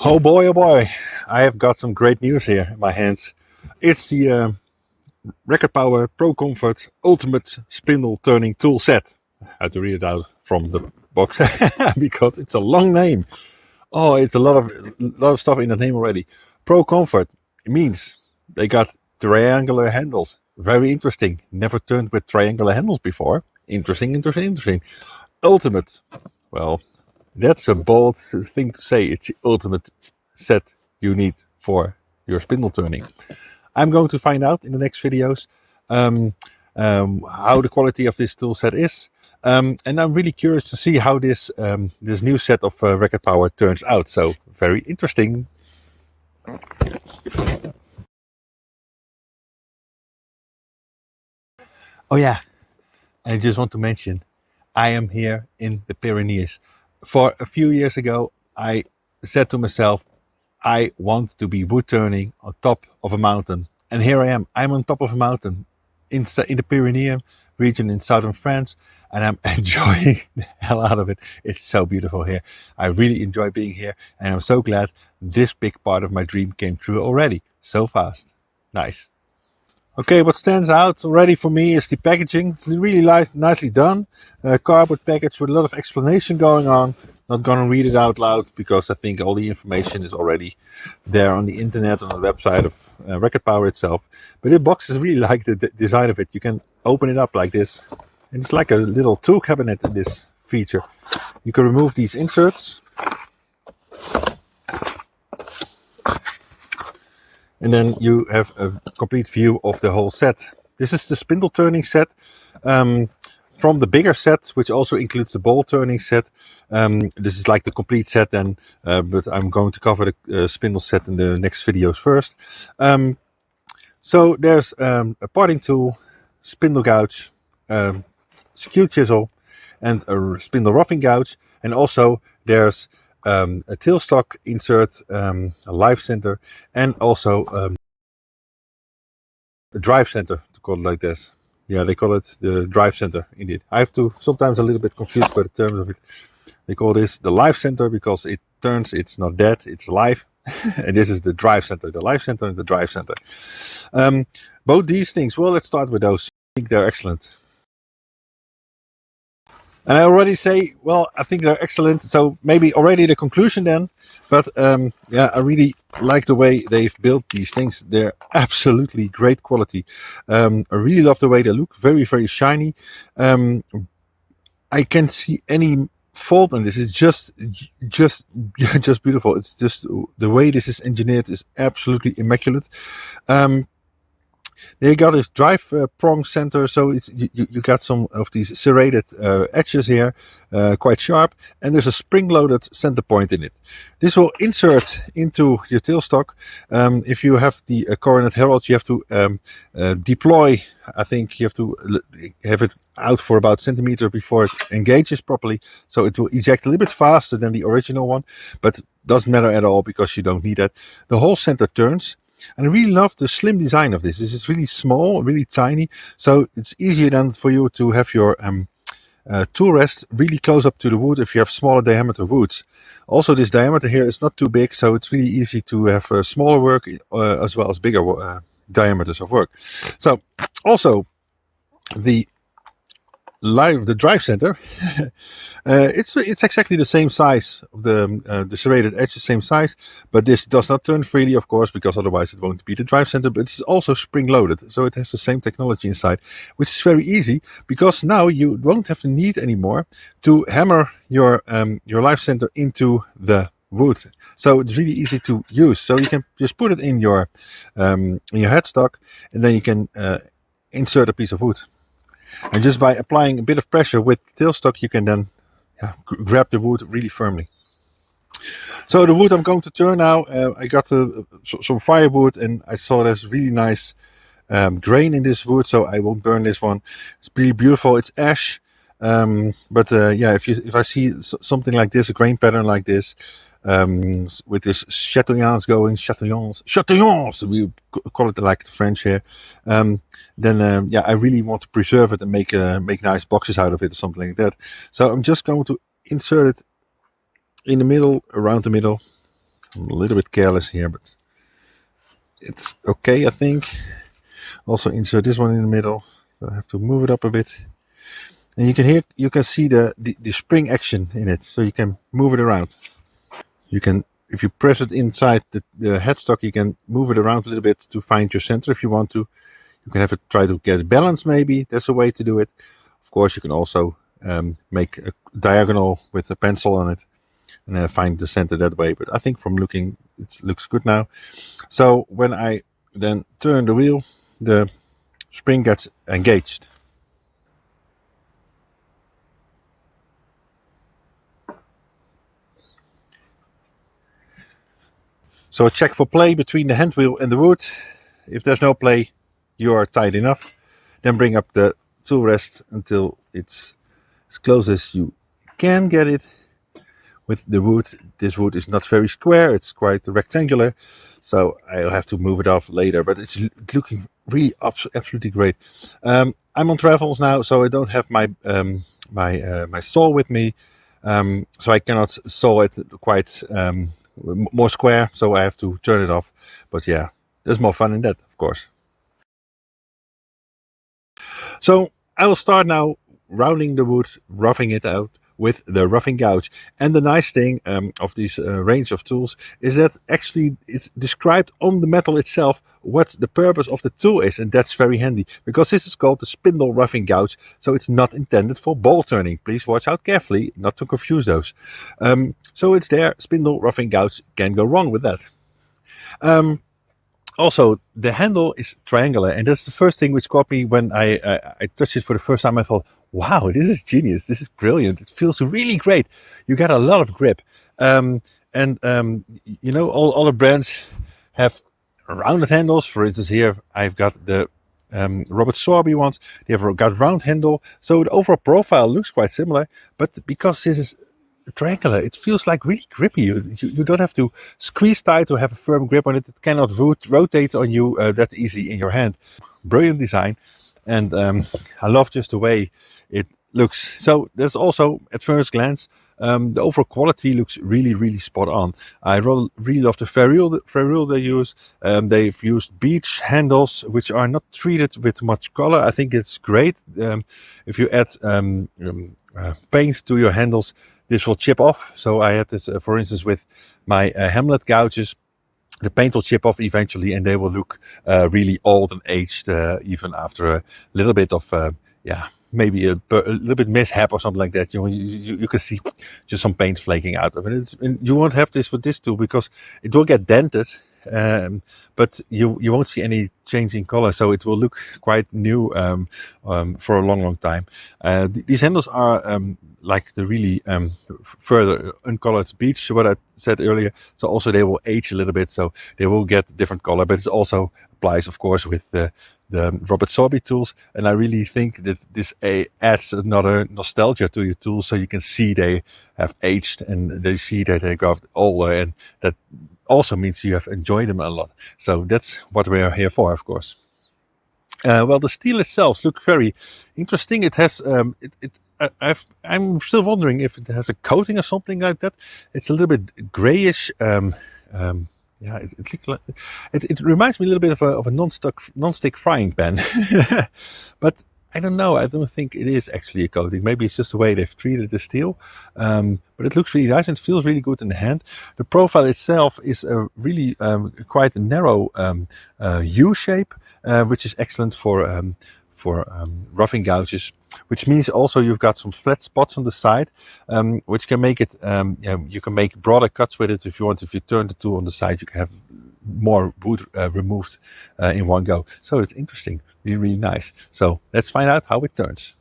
Oh boy, I have got some great news here in my hands. It's the Record Power ProComfort Ultimate Spindle Turning Tool Set. I had to read it out from the box because it's a long name. Oh, it's a lot of stuff in the name already. ProComfort means they got triangular handles. Very interesting. Never turned with triangular handles before. Interesting. Ultimate. Well, that's a bold thing to say. It's the ultimate set you need for your spindle turning. I'm going to find out in the next videos how the quality of this tool set is. And I'm really curious to see how this new set of Record Power turns out. So very interesting. Oh yeah, I just want to mention, I am here in the Pyrenees. For a few years ago, I said to myself, I want to be wood turning on top of a mountain. And here I am. I'm on top of a mountain in the Pyrenees region in southern France, and I'm enjoying the hell out of it. It's so beautiful here. I really enjoy being here, and I'm so glad this big part of my dream came true already so fast. Nice. Okay, what stands out already for me is the packaging. It's really nicely done. Cardboard package with a lot of explanation going on. Not gonna read it out loud because I think all the information is already there on the internet, on the website of Record Power itself. But the box is really like the design of it. You can open it up like this. And it's like a little tool cabinet in this feature. You can remove these inserts. And then you have a complete view of the whole set. This is the spindle turning set from the bigger set, which also includes the ball turning set. This is like the complete set then, but I'm going to cover the spindle set in the next videos first. So there's a parting tool, spindle gouge, skew chisel, and a spindle roughing gouge. And also there's a tailstock insert, a live center, and also a drive center, to call it like this. Yeah, they call it the drive center, indeed. I have to sometimes a little bit confused by the terms of it. They call this the live center because it turns, it's not dead, it's live. And this is the drive center, the live center and the drive center. Both these things, well, let's start with those. I think they're excellent. And I already say, well, I think they're excellent. So maybe already the conclusion then. But yeah, I really like the way they've built these things. They're absolutely great quality. I really love the way they look. Very, very shiny. I can't see any fault on this. It's just beautiful. It's just the way this is engineered is absolutely immaculate. They got a drive prong center, so it's you got some of these serrated edges here, quite sharp, and there's a spring-loaded center point in it. This will insert into your tailstock. If you have the coronet herald, you have to deploy. I think you have to have it out for about a centimeter before it engages properly, so it will eject a little bit faster than the original one, but doesn't matter at all because you don't need that. The whole center turns. And I really love the slim design of this. This is really small, really tiny. So it's easier then for you to have your tool rest really close up to the wood if you have smaller diameter woods. Also, this diameter here is not too big, so it's really easy to have smaller work as well as bigger diameters of work. So also the drive center, it's exactly the same size of the serrated edge, the same size, but this does not turn freely, of course, because otherwise it won't be the drive center. But it's also spring loaded, so it has the same technology inside, which is very easy because now you won't have the need anymore to hammer your live center into the wood. So it's really easy to use. So you can just put it in your headstock, and then you can insert a piece of wood. And just by applying a bit of pressure with the tailstock, you can then grab the wood really firmly. So the wood I'm going to turn now, I got some firewood, and I saw there's really nice grain in this wood, so I won't burn this one. It's pretty beautiful. It's ash, but yeah, if I see something like this, a grain pattern like this, with this chatillons going, chatillons, we call it like the French here, then yeah, I really want to preserve it and make nice boxes out of it or something like that. So I'm just going to insert it in the middle, around the middle, I'm a little bit careless here, but it's okay, I think. Also insert this one in the middle. I have to move it up a bit. And you can see the spring action in it, so you can move it around. You can, if you press it inside the headstock, you can move it around a little bit to find your center if you want to. You can have it try to get it balanced maybe. That's a way to do it. Of course, you can also make a diagonal with a pencil on it and find the center that way. But I think from looking, it looks good now. So when I then turn the wheel, the spring gets engaged. So check for play between the hand wheel and the wood. If there's no play, you are tight enough. Then bring up the tool rest until it's as close as you can get it. With the wood, this wood is not very square, it's quite rectangular, so I'll have to move it off later, but it's looking really absolutely great. I'm on travels now, so I don't have my my saw with me, so I cannot saw it quite more square, so I have to turn it off. But yeah, there's more fun in that, of course. So I will start now rounding the wood, roughing it out with the roughing gouge. And the nice thing of this range of tools is that actually it's described on the metal itself what the purpose of the tool is, and that's very handy because this is called the spindle roughing gouge, so it's not intended for ball turning. Please watch out carefully not to confuse those. So it's there, spindle roughing gouge, can't go wrong with that. Also, the handle is triangular, and that's the first thing which caught me when I touched it for the first time. I thought, wow, this is genius. This is brilliant. It feels really great. You get a lot of grip. You know, all the brands have rounded handles. For instance, here I've got the Robert Sorby ones. They have got round handle. So the overall profile looks quite similar, but because this is triangular, it feels like really grippy. You don't have to squeeze tight to have a firm grip on it. It cannot rotate on you that easy in your hand. Brilliant design, and I love just the way it looks. So there's also, at first glance, the overall quality looks really spot on. I really love the ferrule they use. They've used beech handles, which are not treated with much color. I think it's great. If you add paint to your handles, this will chip off. So I had this, for instance, with my Hamlet gouges. The paint will chip off eventually, and they will look really old and aged, even after a little bit of, maybe a little bit mishap or something like that. You can see just some paint flaking out of it. And you won't have this with this tool because it will get dented, but you won't see any change in color. So it will look quite new for a long time. These handles are like the really further uncolored beech, what I said earlier. So also they will age a little bit, so they will get different color. But it also applies, of course, with the Robert Sorby tools. And I really think that this adds another nostalgia to your tools, so you can see they have aged and they see that they got older, and that also means you have enjoyed them a lot. So that's what we are here for, of course. Well, the steel itself looks very interesting. It has, I'm still wondering if it has a coating or something like that. It's a little bit grayish. Yeah, it looks like it reminds me a little bit of a non-stick frying pan, but I don't know. I don't think it is actually a coating. Maybe it's just the way they've treated the steel. But it looks really nice and feels really good in the hand. The profile itself is a really quite a narrow U shape, which is excellent for roughing gouges. Which means also you've got some flat spots on the side, which can make it. You can make broader cuts with it if you want. If you turn the tool on the side, you can have more wood removed in one go. So it's interesting, really nice. So let's find out how it turns.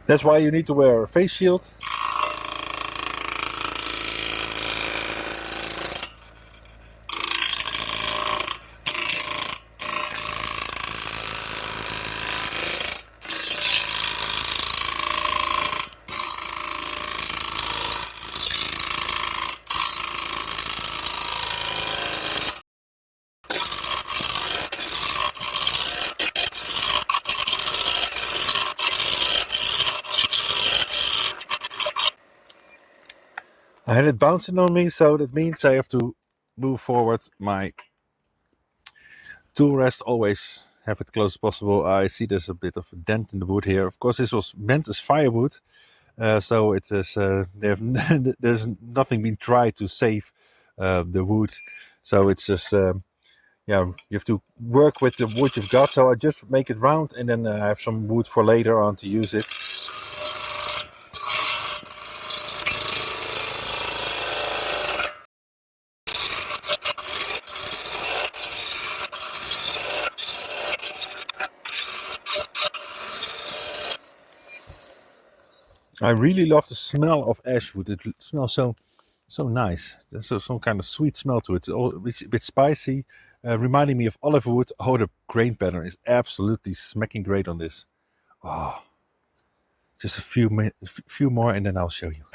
That's why you need to wear a face shield. I had it bouncing on me, so that means I have to move forward my tool rest. Always have it close as possible. I see there's a bit of a dent in the wood here. Of course, this was meant as firewood, so it is. There's nothing been tried to save the wood, so it's just yeah. You have to work with the wood you've got. So I just make it round, and then I have some wood for later on to use it. I really love the smell of ash wood. It smells so nice. There's some kind of sweet smell to it. It's a bit spicy, reminding me of olive wood. Oh, the grain pattern is absolutely smacking great on this. Oh, just a few more, and then I'll show you.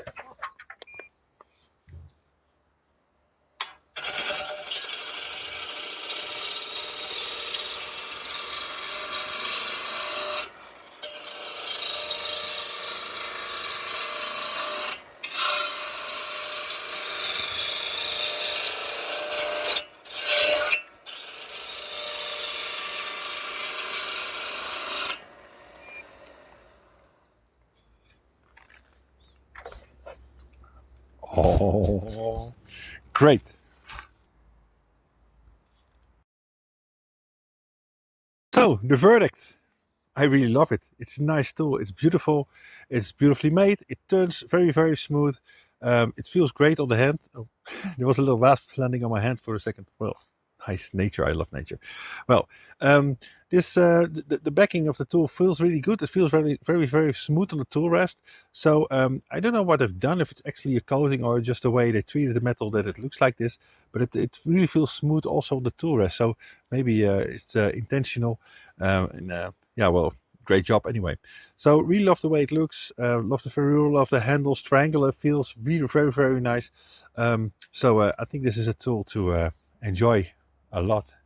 Oh, great. So, the verdict. I really love it. It's a nice tool. It's beautiful. It's beautifully made. It turns very smooth. It feels great on the hand. Oh, there was a little wasp landing on my hand for a second. Well, nice nature. I love nature. Well, this the backing of the tool feels really good. It feels very smooth on the tool rest. So I don't know what they've done, if it's actually a coating or just the way they treated the metal that it looks like this. But it really feels smooth also on the tool rest. So maybe it's intentional. Yeah, well, great job anyway. So really love the way it looks. Love the ferrule, love the handles, triangular, feels really very nice. So I think this is a tool to enjoy a lot.